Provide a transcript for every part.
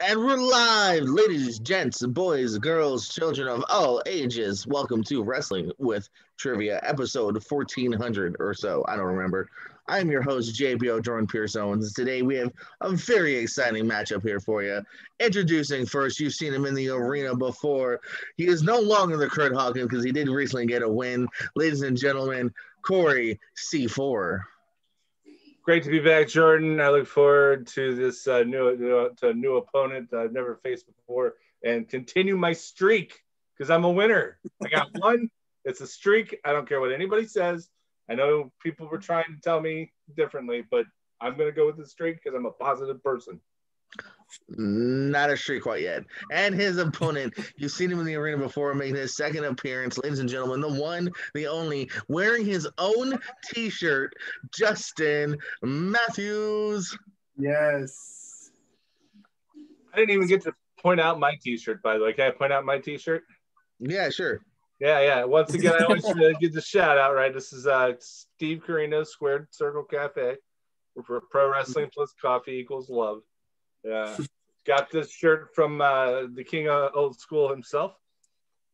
And we're live, ladies, gents, boys, girls, children of all ages. Welcome to Wrestling with Trivia, episode 1400 or so. I don't remember. I'm your host, JPO Jordan Pierce Owens. Today we have a very exciting matchup here for you. Introducing first, you've seen him in the arena before. He is no longer the Kurt Hawkins because he did recently get a win. Ladies and gentlemen, Corey C4. Great to be back, Jordan. I look forward to this new opponent I've never faced before and continue my streak because I'm a winner. I got one. It's a streak. I don't care what anybody says. I know people were trying to tell me differently, but I'm going to go with the streak because I'm a positive person. Not a streak quite yet. And his opponent, you've seen him in the arena before, making his second appearance, ladies and gentlemen, the one, the only, wearing his own t-shirt, Justin Matthews. Yes. I didn't even get to point out my t-shirt, by the way. Can I point out my t-shirt? Yeah, sure. Yeah. Once again, I always give the shout out, right? This is Steve Corino, Squared Circle Cafe. For Pro Wrestling plus Coffee equals love. Yeah, got this shirt from the king of old school himself.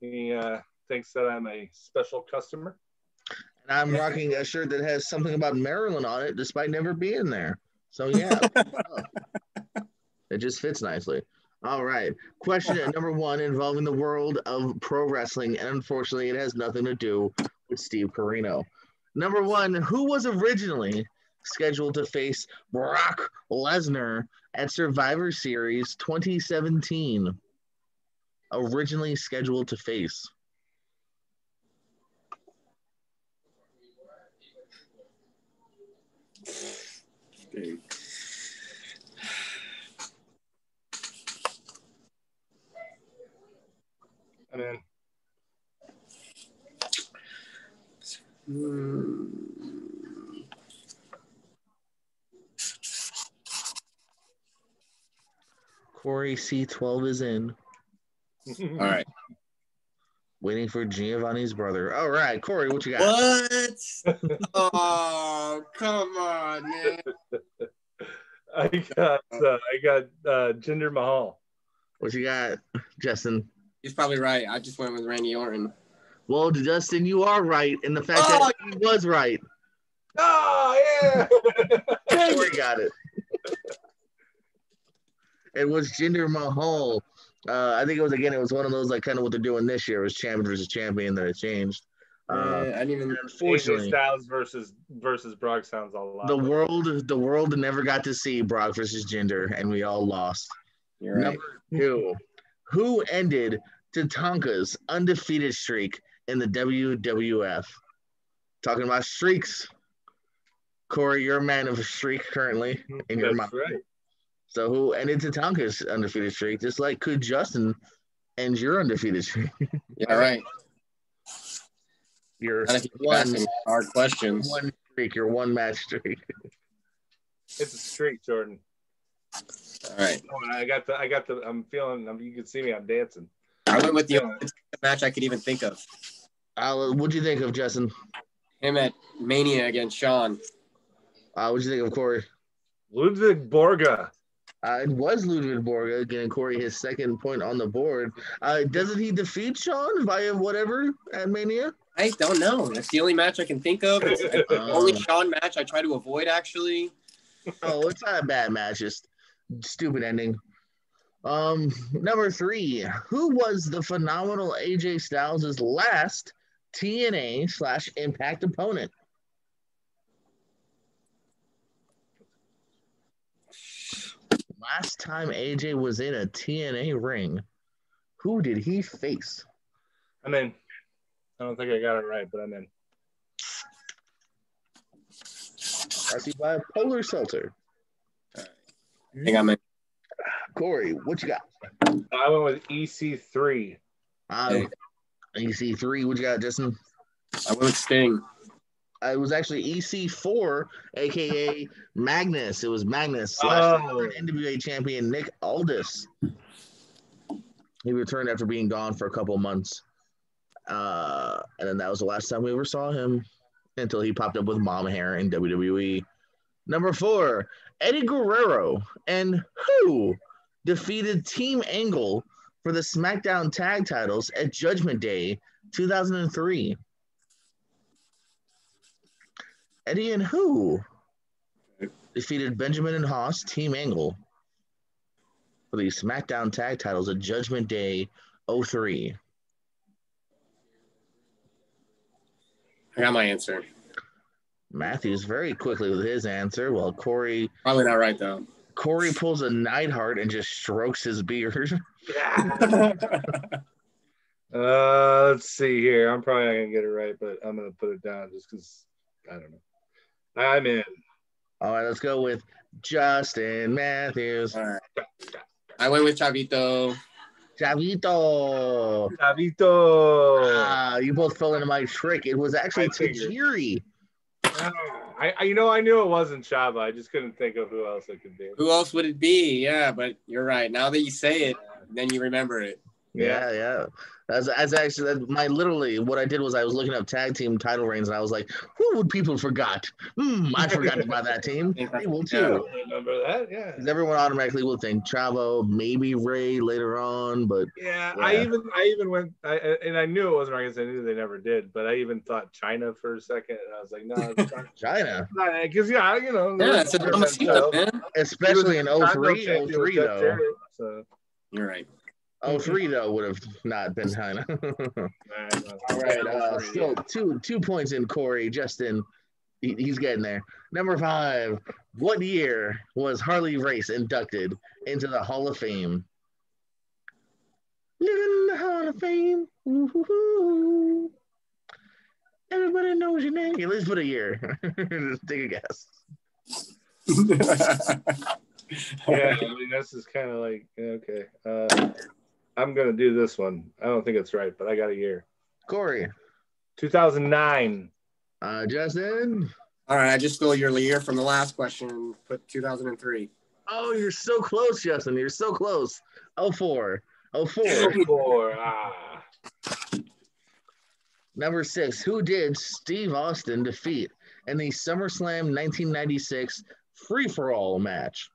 He thinks that I'm a special customer. And I'm rocking a shirt that has something about Maryland on it, despite never being there. So, yeah. It just fits nicely. All right. Question number one involving the world of pro wrestling. And unfortunately, it has nothing to do with Steve Corino. Number one, who was originally scheduled to face Brock Lesnar at Survivor Series 2017. Originally scheduled to face. Okay. And then Corey C12 is in. All right. Waiting for Giovanni's brother. All right, Corey, what you got? What? Oh, come on, man. I got Jinder Mahal. What you got, Justin? He's probably right. I just went with Randy Orton. Well, Justin, you are right in the fact that he was right. Oh, yeah. Corey got it. It was Jinder Mahal. I think it was one of those like kind of what they're doing this year. It was champion versus champion that it changed. I didn't even. Unfortunately, AJ Styles versus Brock sounds a lot. The world never got to see Brock versus Jinder, and we all lost. You're right. Number two, who ended Tatanka's undefeated streak in the WWF? Talking about streaks. Corey, you're a man of a streak currently in your mind. Right. So who ended Tatanka's undefeated streak, just like could Justin end your undefeated streak? Yeah, right. Your one hard questions. One streak, your one match streak. It's a streak, Jordan. All right. I got the. I'm feeling. You can see me. I'm dancing. I went with the only match I could even think of. What'd you think of, Justin? Him at Mania against Shawn. What'd you think of Corey? Ludwig Borga. It was Ludwig Borga getting Corey his second point on the board. Doesn't he defeat Shawn via whatever at Mania? I don't know. That's the only match I can think of. It's the only Shawn match I try to avoid, actually. Oh, it's not a bad match. Just stupid ending. Number three, who was the phenomenal AJ Styles' last TNA/Impact opponent? Last time AJ was in a TNA ring, who did he face? I'm in. I don't think I got it right, but I'm in. Brought to you by Polar Seltzer. I think I'm in. Corey, what you got? I went with EC3. EC3, what you got, Justin? I went with Sting. It was actually EC4, a.k.a. Magnus. It was Magnus / NWA champion Nick Aldis. He returned after being gone for a couple months. And then that was the last time we ever saw him until he popped up with mom hair in WWE. Number 4, Eddie Guerrero. And who defeated Team Angle for the SmackDown Tag Titles at Judgment Day 2003? Eddie and who defeated Benjamin and Haas, Team Angle, for the SmackDown Tag Titles at Judgment Day 03? I got my answer. Matthews very quickly with his answer, while Corey Probably not right, though. Corey pulls a Neidhart and just strokes his beard. Yeah. Let's see here. I'm probably not gonna get it right, but I'm gonna put it down just because I don't know. I'm in. All right, let's go with Justin Matthews. All right. I went with Chavito. Chavito. Chavito. You both fell into my trick. It was actually Tajiri. I knew it wasn't Chava. I just couldn't think of who else it could be. Who else would it be? Yeah, but you're right. Now that you say it, then you remember it. Yeah. That's actually literally what I did was I was looking up tag team title reigns and I was like, who would people forgot? I forgot about that team. They will too. Yeah, remember that? Yeah. Because everyone automatically will think Chavo, maybe Ray later on, but yeah. I even went and I knew it wasn't right because I knew they never did, but I even thought China for a second and I was like, no, China. Because yeah, it's a Mamacita, man. Especially in 03 though. So you're right. 03 though would have not been China. All right, still two points in Corey. Justin, he's getting there. Number 5. What year was Harley Race inducted into the Hall of Fame? Living in the Hall of Fame. Ooh, everybody knows your name. Let's put a year. Just take a guess. Yeah, I mean this is kind of like okay. I'm gonna do this one. I don't think it's right, but I got a year. Corey. 2009. Justin. All right, I just stole your year from the last question and put 2003. Oh, you're so close, Justin. You're so close. 04. Number 6. Who did Steve Austin defeat in the SummerSlam 1996 free-for-all match?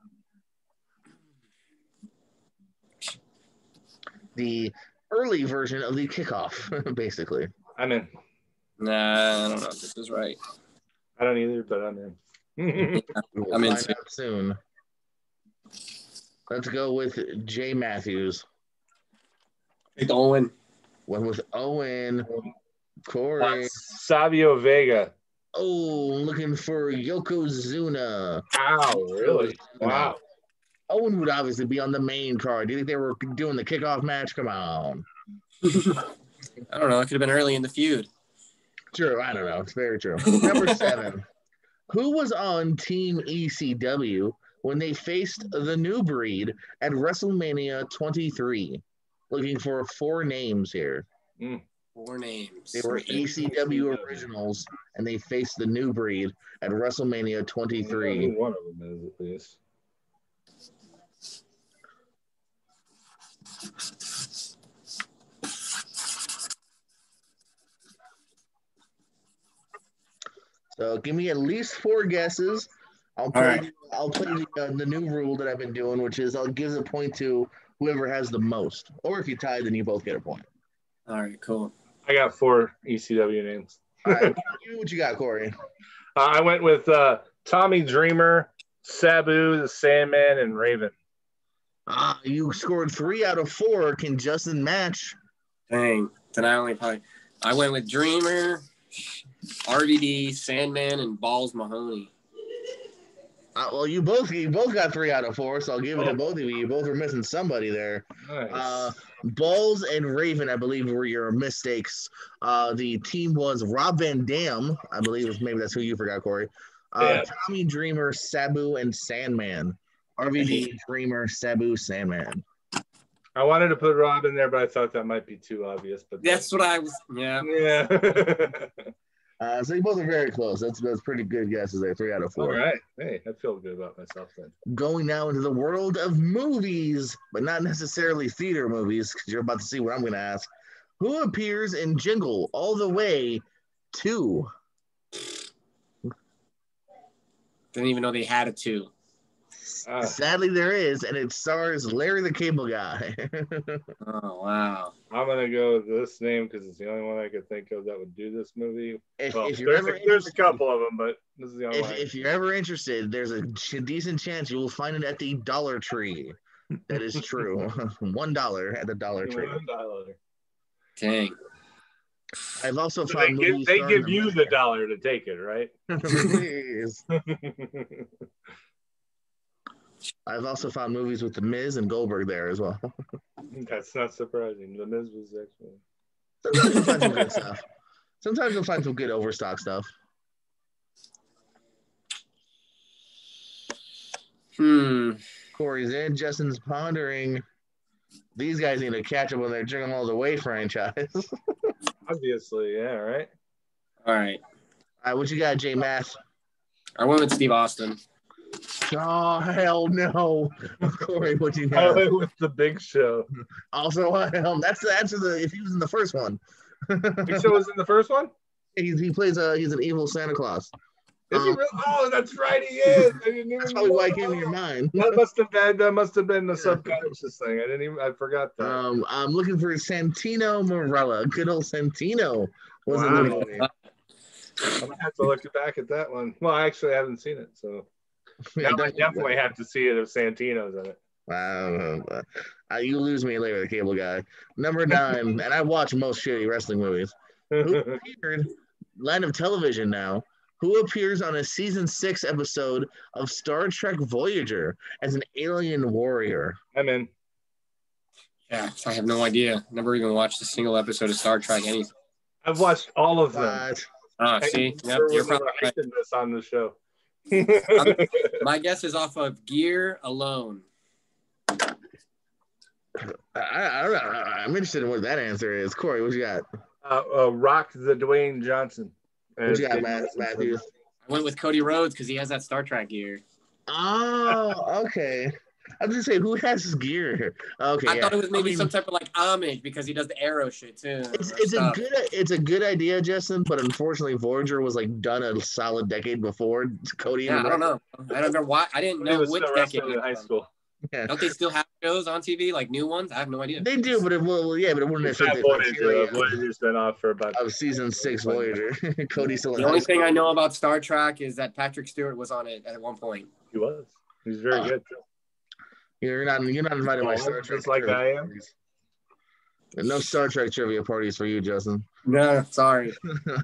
The early version of the kickoff, basically. I'm in. Nah, I don't know if this is right. I don't either, but I'm in. I'm in soon. Let's go with Jay Matthews. It's Owen. Went with Owen. Corey. Savio Vega. Oh, looking for Yokozuna. Wow, really? Wow. Owen would obviously be on the main card. Do you think they were doing the kickoff match? Come on. I don't know. It could have been early in the feud. True. I don't know. It's very true. Number 7. Who was on Team ECW when they faced the New Breed at WrestleMania 23? Looking for 4 names here. 4 names. They were ECW originals, and they faced the New Breed at WrestleMania 23. One of them is at least. So give me at least 4 guesses. I'll play the new rule that I've been doing, which is I'll give the point to whoever has the most. Or if you tie, then you both get a point. All right, cool. I got 4 ECW names. All right, what you got, Corey? I went with Tommy Dreamer, Sabu, the Sandman, and Raven. You scored 3 out of 4. Can Justin match? Dang. Then I went with Dreamer, RVD, Sandman, and Balls Mahoney. Well, you both got 3 out of 4, so I'll give it to both of you. You both were missing somebody there. Nice. Balls and Raven, I believe, were your mistakes. The team was Rob Van Dam, I believe, maybe that's who you forgot, Corey. Tommy Dreamer, Sabu, and Sandman. RVD, Dreamer, Sabu, Sandman. I wanted to put Rob in there, but I thought that might be too obvious. But that's what I was. Yeah. So you both are very close. That's pretty good guesses there. 3 out of 4. All right. Hey, I feel good about myself then. Going now into the world of movies, but not necessarily theater movies, because you're about to see what I'm going to ask. Who appears in Jingle All the Way 2? Didn't even know they had a 2. Sadly, there is, and it stars Larry the Cable Guy. Oh, wow. I'm gonna go with this name because it's the only one I could think of that would do this movie. If you're ever there's a couple of them, but this is the only one. if you're ever interested, there's a decent chance you will find it at the Dollar Tree. That is true. $1 at the Dollar Tree. $1. Dang. I've also So found movies. they give you the dollar to take it, right? Please. I've also found movies with The Miz and Goldberg there as well. That's not surprising. The Miz was actually. Sometimes you'll find some good stuff. Sometimes you'll find some good overstock stuff. Corey's in. Justin's pondering. These guys need to catch up on their Jingle All the Way franchise. Obviously, yeah, right? All right. What you got, J Math? I went with Steve Austin. Oh, hell no. Corey, what you I got? went with the Big Show. Also, that's the answer if he was in the first one. Big Show was in the first one? He plays he's an evil Santa Claus. Is he really? Oh, that's right, he is. I didn't even That's probably know why it that. came in your mind. That must have been the subconscious thing. I forgot that. I'm looking for Santino Marella. Good old Santino was in the movie. I'm gonna have to look back at that one. Well, I actually haven't seen it, so Yeah, now I definitely have to see it if Santino's in it. You lose me later, the Cable Guy. Number 9, and I watch most shitty wrestling movies. Who appeared, line of television now, who appears on a season 6 episode of Star Trek Voyager as an alien warrior? I'm in. Yeah, I have no idea. Never even watched a single episode of Star Trek. Anything. I've watched all of them. See, yep, you're probably right. This on the show. My guess is off of Gear alone. I don't know. I'm interested in what that answer is. Corey, what you got? Rock the Dwayne Johnson. What you got, Matthew? I went with Cody Rhodes because he has that Star Trek gear. Oh, okay. I was gonna say, who has his gear? Okay, I thought it was maybe some type of like homage because he does the arrow shit too. It's a good idea, Justin, but unfortunately, Voyager was like done a solid decade before Cody. Yeah, I don't know. I don't know why. I didn't know which decade. In high school. Yeah. Don't they still have shows on TV, like new ones? I have no idea. They do, but it wouldn't affect the criteria. Voyager's been off for about of season 6 Voyager. Cody's still in the only thing I know about Star Trek is that Patrick Stewart was on it at one point. He was. He's very good. You're not invited to my Star Trek. Just like I am. No Star Trek trivia parties for you, Justin. No, sorry.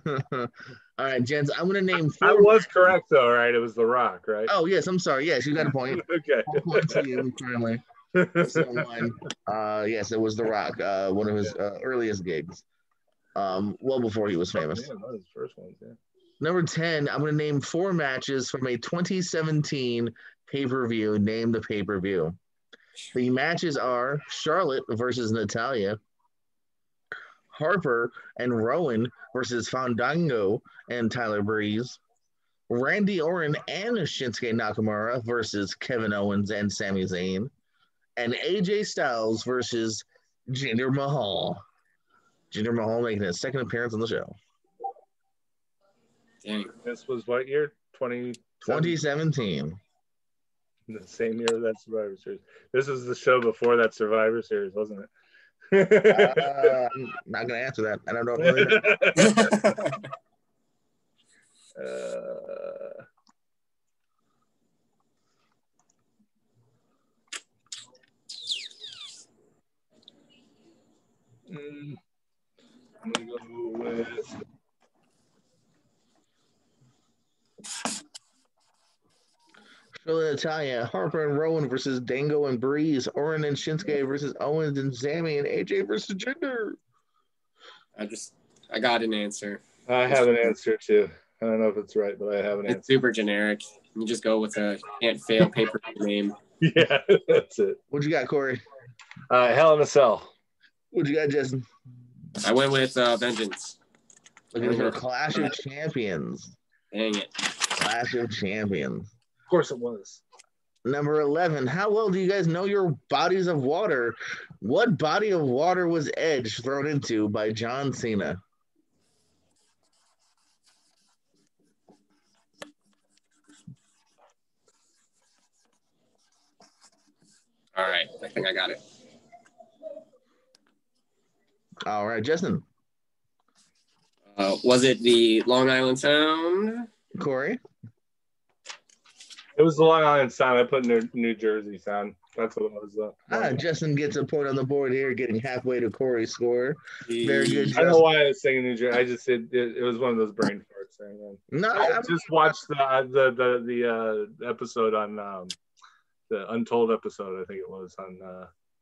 All right, gents, I'm going to name 4. I was correct, though, right? It was The Rock, right? Oh, yes, I'm sorry. Yes, you got a point. Okay. 1 point to you, currently. Yes, it was The Rock, one of his earliest gigs, well before he was famous. Yeah, one of his first ones, yeah. Number 10, I'm going to name 4 matches from a 2017 pay-per-view. Name the pay-per-view. The matches are Charlotte versus Natalya, Harper and Rowan versus Fandango and Tyler Breeze, Randy Orton and Shinsuke Nakamura versus Kevin Owens and Sami Zayn, and AJ Styles versus Jinder Mahal. Jinder Mahal making his second appearance on the show. Dang. This was what year? 2017. The same year of that Survivor Series. This was the show before that Survivor Series, wasn't it? I'm not going to answer that. I don't know. I'm going to go with... Natalya, Harper and Rowan versus Dango and Breeze, Orton and Shinsuke versus Owens and Sami, and AJ versus Jinder. I got an answer. I have an answer too. I don't know if it's right, but I have an answer. It's super generic. You just go with a can't fail paper name. Yeah, that's it. What you got, Corey? Hell in a Cell. What you got, Justin? I went with Vengeance. Looking for Clash of Champions. Dang it. Clash of Champions. Of course it was. Number 11. How well do you guys know your bodies of water? What body of water was Edge thrown into by John Cena? All right, I think I got it. All right, Justin. Was it the Long Island Sound? Corey. It was the Long Island Sound. I put New Jersey Sound. That's what it was. Justin gets a point on the board here, getting halfway to Corey's score. Very good, Justin. I don't know why I was saying New Jersey. I just said it was one of those brain farts. No, I just watched the episode on the Untold episode. I think it was on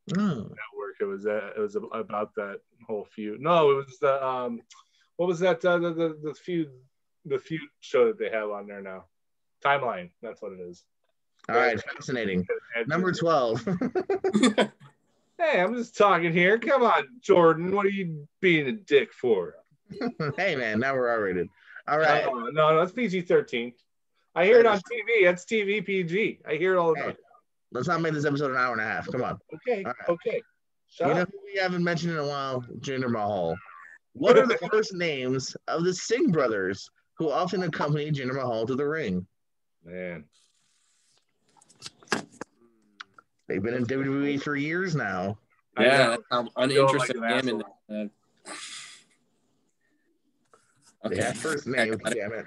network. It was about that whole feud. No, it was the what was that the feud show that they have on there now? Timeline. That's what it is. All right, fascinating. Number 12. Hey, I'm just talking here. Come on, Jordan. What are you being a dick for? Hey, man, now we're R-rated. All right. No, that's PG-13. I hear it on TV. That's TV PG. I hear it all the time. Let's not make this episode an hour and a half. Come on. Okay. Right. Okay. You know who we haven't mentioned in a while? Jinder Mahal. What are the first names of the Singh brothers who often accompany Jinder Mahal to the ring? Man. They've been in WWE for years now. Yeah, I'm uninterested in them in that. Okay. They have first names, damn it.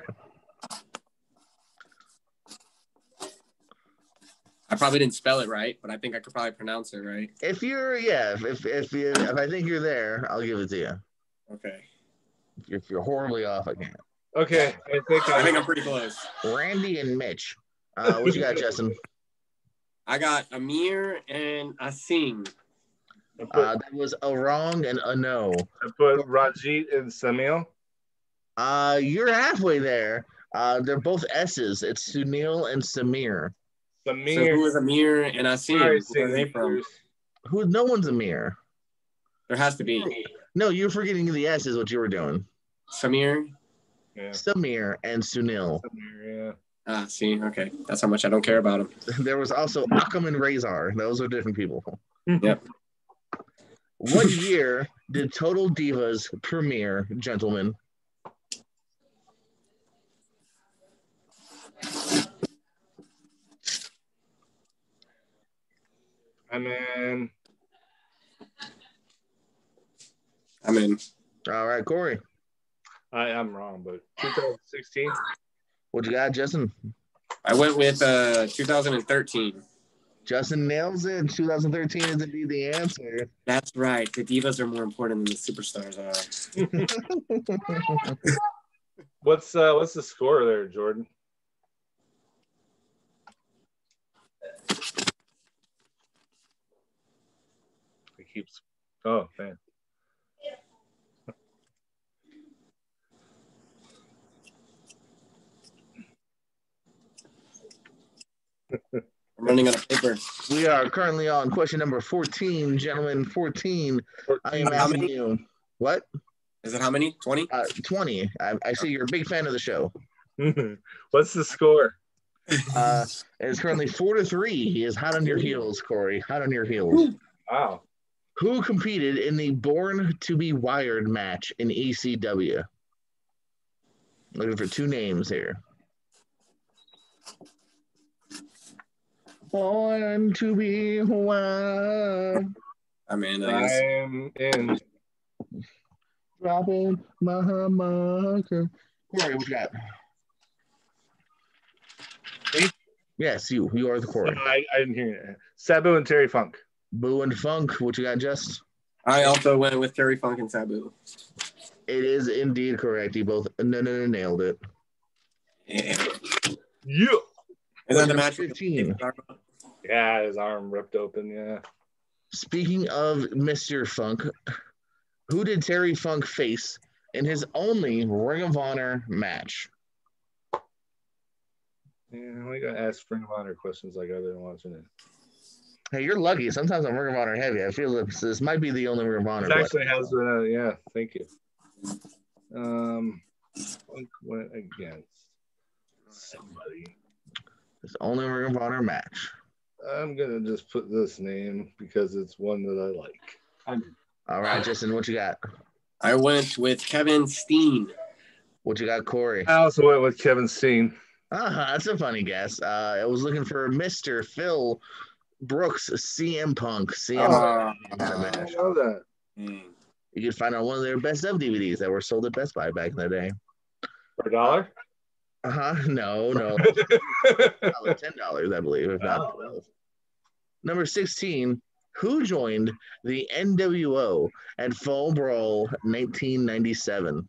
I probably didn't spell it right, but I think I could probably pronounce it right. If I think you're there, I'll give it to you. Okay. If you're horribly off, I can't. Okay, I think I'm pretty close. Randy and Mitch. What you got, Justin? I got Amir and Asim. That was a wrong and a no. I put Rajit and Samil. You're halfway there. They're both S's. It's Sunil and Samir. Samir. So who is Amir and Asim? Where are they from? No one's Amir. There has to be. No, you're forgetting the S is what you were doing. Samir. Yeah. Samir and Sunil. Samir, yeah. See, okay. That's how much I don't care about him. There was also Akam and Razor. Those are different people. Yep. What year did Total Divas premiere, gentlemen? I'm in. All right, Corey. I'm wrong, but 2016. What you got, Justin? I went with 2013. Justin nails it. 2013 is indeed the answer. That's right. The divas are more important than the superstars are. What's the score there, Jordan? It keeps. Oh man. I'm running out of paper. We are currently on question number 14, gentlemen. 14. I am asking you. What? Is it how many? 20? 20. I see you're a big fan of the show. What's the score? It's currently 4-3. He is hot on your heels, Corey. Hot on your heels. Wow. Who competed in the Born to be Wired match in ECW? Looking for two names here. Born to be wild. I'm in. I'm in. Dropping my marker. Corey, what you got? Me? Yes, you. You are the Corey. I didn't hear it. Sabu and Terry Funk. Boo and Funk. What you got, Just? I also went with Terry Funk and Sabu. It is indeed correct. You both nailed it. Yeah. Is that the match? 15. Yeah, his arm ripped open. Yeah. Speaking of Mr. Funk, who did Terry Funk face in his only Ring of Honor match? Yeah, we got to ask Ring of Honor questions like I've been watching it. Hey, you're lucky. Sometimes I'm Ring of Honor heavy. I feel this might be the only Ring of Honor. It actually has been. Yeah, thank you. Funk went against somebody. It's only Ring of Honor match. I'm gonna just put this name because it's one that I like. All right, Justin, what you got? I went with Kevin Steen. What you got, Corey? I also went with Kevin Steen. That's a funny guess. I was looking for Mr. Phil Brooks, CM Punk, CM Uh, in that I match. know that. You could find on one of their best of DVDs that were sold at Best Buy back in the day. For $1? No, $10, I believe, if not 12. Number 16, who joined the NWO at Fall Brawl 1997?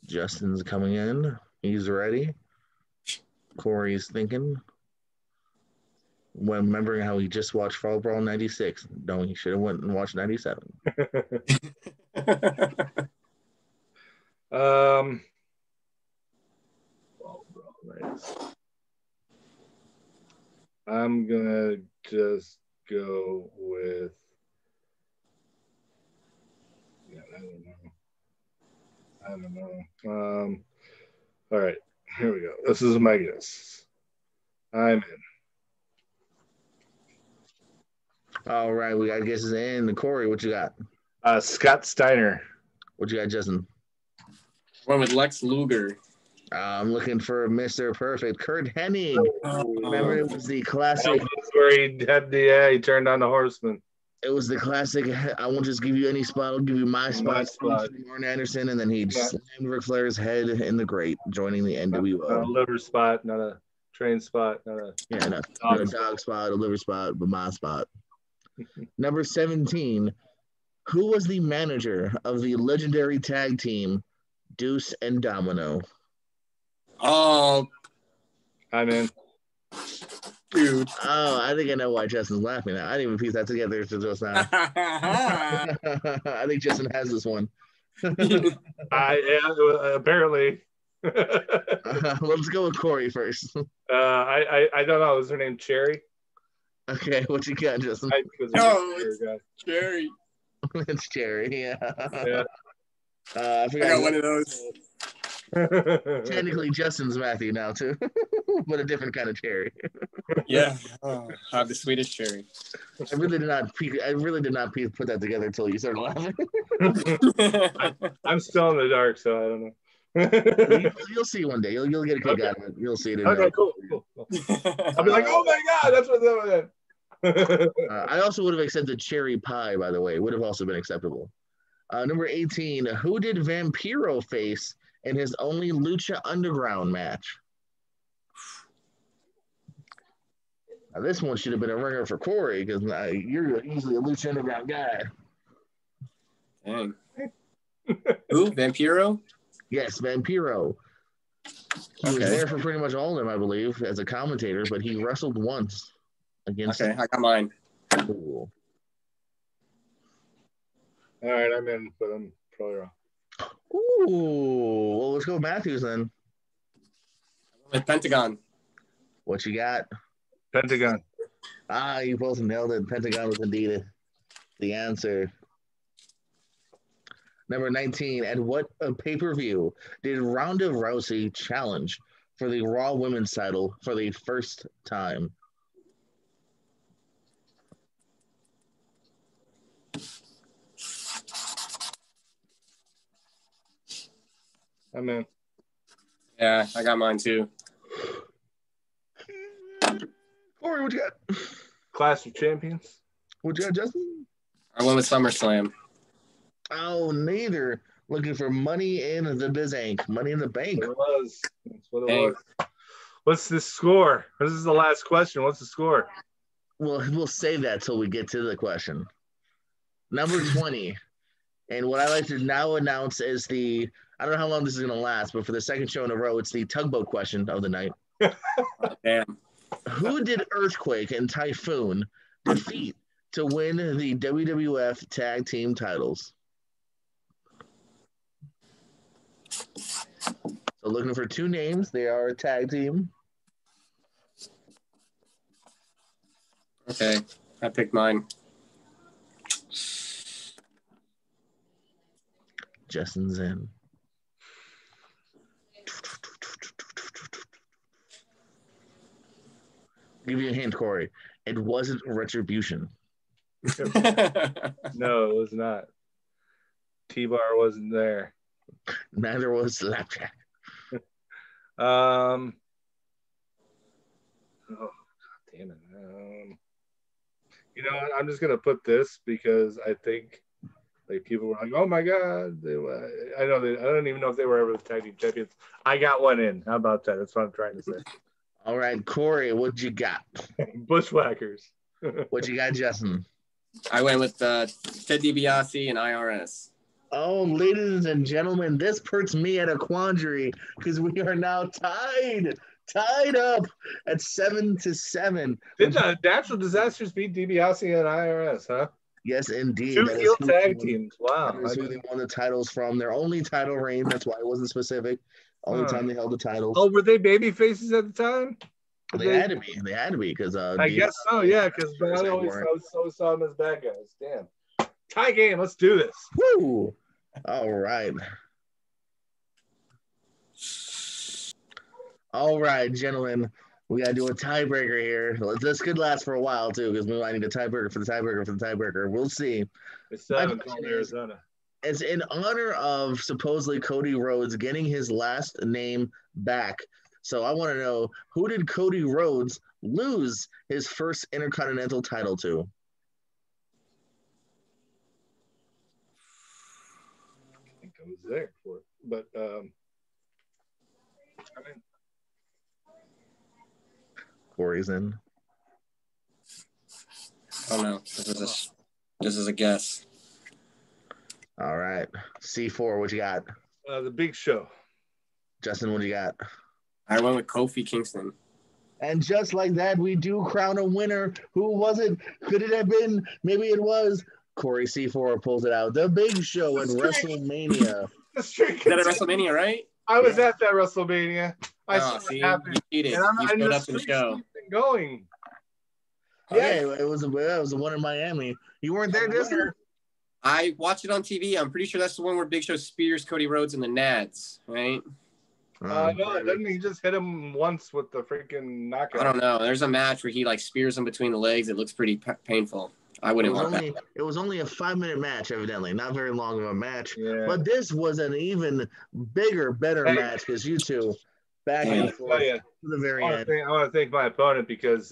Justin's coming in. He's ready. Corey's thinking. When remembering how he just watched Fall Brawl 96. No, he should have went and watched 97. Fall Brawl, nice. I'm gonna just go with. Yeah, I don't know. All right, here we go. This is my guess. I'm in. All right, we got guesses in. Corey, what you got? Scott Steiner. What you got, Justin? Went with Lex Luger. I'm looking for Mr. Perfect, Kurt Hennig. Remember, it was the classic. That's where he had he turned on the Horseman. It was the classic. I won't just give you any spot. I'll give you my spot. spot. Martin Anderson, and then he slammed Ric Flair's head in the grate, joining the NWO. Not a liver spot, not a train spot, not a not a dog spot, a liver spot, but my spot. Number 17. Who was the manager of the legendary tag team Deuce and Domino? Oh, I'm in. dude. Oh, I think I know why Justin's laughing now. I didn't even piece that together to just now. I think Justin has this one. Apparently. Let's go with Corey first. I don't know. Is her name Cherry? Okay, what you got, Justin? No, it's Jerry. It's Cherry, yeah. Yeah. I got one of those. Technically, Justin's Matthew now too, but a different kind of cherry. Yeah, I have the sweetest cherry. I really did not put that together until you started laughing. I'm still in the dark, so I don't know. You'll see one day. You'll get a kick out of it. You'll see it. Okay, cool. I'll be like, oh my god, that's what that was. I also would have accepted cherry pie. By the way, would have also been acceptable. Number 18. Who did Vampiro face in his only Lucha Underground match? Now, this one should have been a ringer for Corey because you're usually a Lucha Underground guy. Dang. Who? Vampiro? Yes, Vampiro. He was there for pretty much all of them, I believe, as a commentator, but he wrestled once against. Okay, I got mine. Cool. All right, I'm in, but I'm probably wrong. Ooh, well, let's go with Matthews then. With Pentagon. What you got? Pentagon. You both nailed it. Pentagon was indeed the answer. Number 19. At what pay-per-view did Ronda Rousey challenge for the Raw Women's title for the first time? I'm in. Yeah, I got mine too. Corey, what you got? Clash of Champions. What you got, Justin? I went with SummerSlam. Oh, neither. Looking for money in the Bizank. Money in the bank. It was. That's what it was. What's the score? This is the last question. What's the score? Well, we'll save that till we get to the question. Number 20. And what I like to now announce is I don't know how long this is going to last, but for the second show in a row, it's the tugboat question of the night. Damn. Who did Earthquake and Typhoon defeat to win the WWF Tag Team titles? So looking for two names. They are a tag team. Okay, I picked mine. Justin's in. Give you a hint, Corey. It wasn't Retribution. No, it was not. T-Bar wasn't there. Neither was Slapjack. Oh, damn it. You know what? I'm just gonna put this because I think like people were like, "Oh my god!" I know I don't even know if they were ever the tag team champions. I got one in. How about that? That's what I'm trying to say. All right, Corey, what you got? Bushwhackers. What you got, Justin? I went with Ted DiBiase and IRS. Oh, ladies and gentlemen, this puts me at a quandary because we are now tied up at 7-7. Did the Natural Disasters beat DiBiase and IRS, huh? Yes, indeed. Two heel tag teams. Wow. That is who they won the titles from. Their only title reign. That's why it wasn't specific. Only time they held the titles. Oh, were they baby faces at the time? They had to be. They had to be because I guess so. Yeah, because I always saw them as bad guys. Damn. Tie game. Let's do this. Woo! All right. All right, gentlemen. We got to do a tiebreaker here. This could last for a while, too, because we might need a tiebreaker for the tiebreaker for the tiebreaker. We'll see. It's 7 in Arizona. It's in honor of supposedly Cody Rhodes getting his last name back. So I want to know, who did Cody Rhodes lose his first Intercontinental title to? I think I was there for it. But, Corey's in. Oh, no. This is a guess. All right. C4, what you got? The Big Show. Justin, what you got? I went with Kofi Kingston. And just like that, we do crown a winner. Who was it? Could it have been? Maybe it was. Corey C4 pulls it out. The Big Show at WrestleMania. Is that at WrestleMania, right? I was at that WrestleMania. I saw see, it happen. You cheated. You showed up to the show. Going. Yeah, it was the one in Miami. You weren't there, Justin? I watched it on TV. I'm pretty sure that's the one where Big Show spears Cody Rhodes in the nads, right? No, doesn't he just hit him once with the freaking knockout? I don't know. There's a match where he like spears him between the legs. It looks pretty painful. I wouldn't want that. It was only a 5-minute match, evidently. Not very long of a match. Yeah. But this was an even bigger, better match because you two back and forth to the very end. I want to thank my opponent because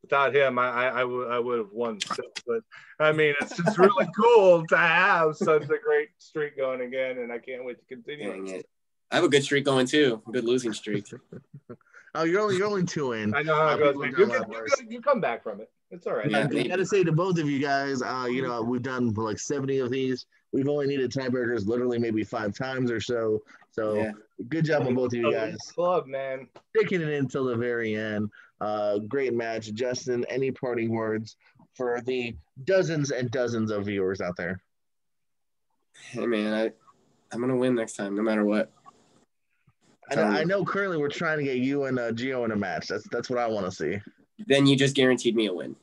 without him, I would have won. But I mean, it's just really cool to have such a great streak going again, and I can't wait to continue. I have a good streak going too. A good losing streak. Oh, you're only 2 in. I know how it goes. You come back from it. It's all right. Yeah, I got to say to both of you guys, we've done like 70 of these. We've only needed tiebreakers literally maybe 5 times or so. So good job on both of you guys. Club, man. Sticking it until the very end. Great match. Justin, any parting words for the dozens and dozens of viewers out there? Hey, man, I'm going to win next time, no matter what. I know currently we're trying to get you and Gio in a match. That's what I want to see. Then you just guaranteed me a win.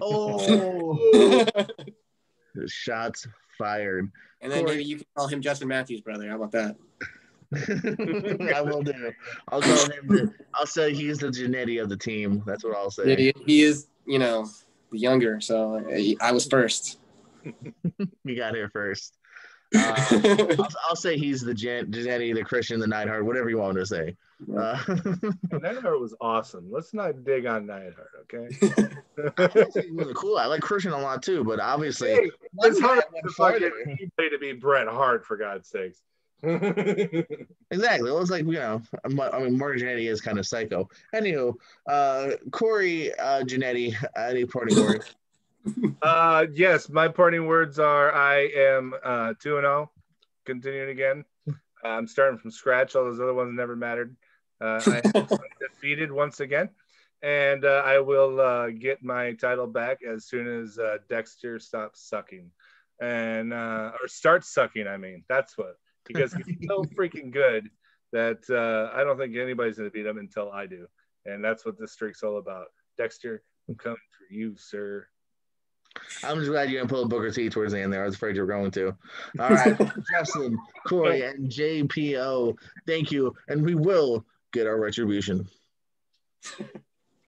Oh, shots fired. And then maybe you can call him Justin Matthews' brother. How about that? I will do. I'll call him. I'll say he's the Jannetty of the team. That's what I'll say. Yeah, he is, the younger. So I was first. You got here first. I'll say he's the Jannetty, the Christian, the Neidhart, whatever you want to say. Neidhart was awesome. Let's not dig on Neidhart, okay? He was cool. I like Christian a lot too, but obviously, it's hard to be Bret Hart, for God's sakes. Exactly. It was like, Mark Jannetty is kind of psycho. Anywho, Corey Jannetty, any parting words? Yes, my parting words are I am 2-0, continuing again. I'm starting from scratch. All those other ones never mattered. I am defeated once again, and I will get my title back as soon as Dexter stops sucking, and or starts sucking. I mean, that's what, because he's so freaking good that I don't think anybody's going to beat him until I do, and that's what this streak's all about. Dexter, I'm coming for you, sir. I'm just glad you didn't pull a Booker T towards the end there. I was afraid you were going to. All right, Justin, Corey, and JPO, thank you. And we will get our retribution.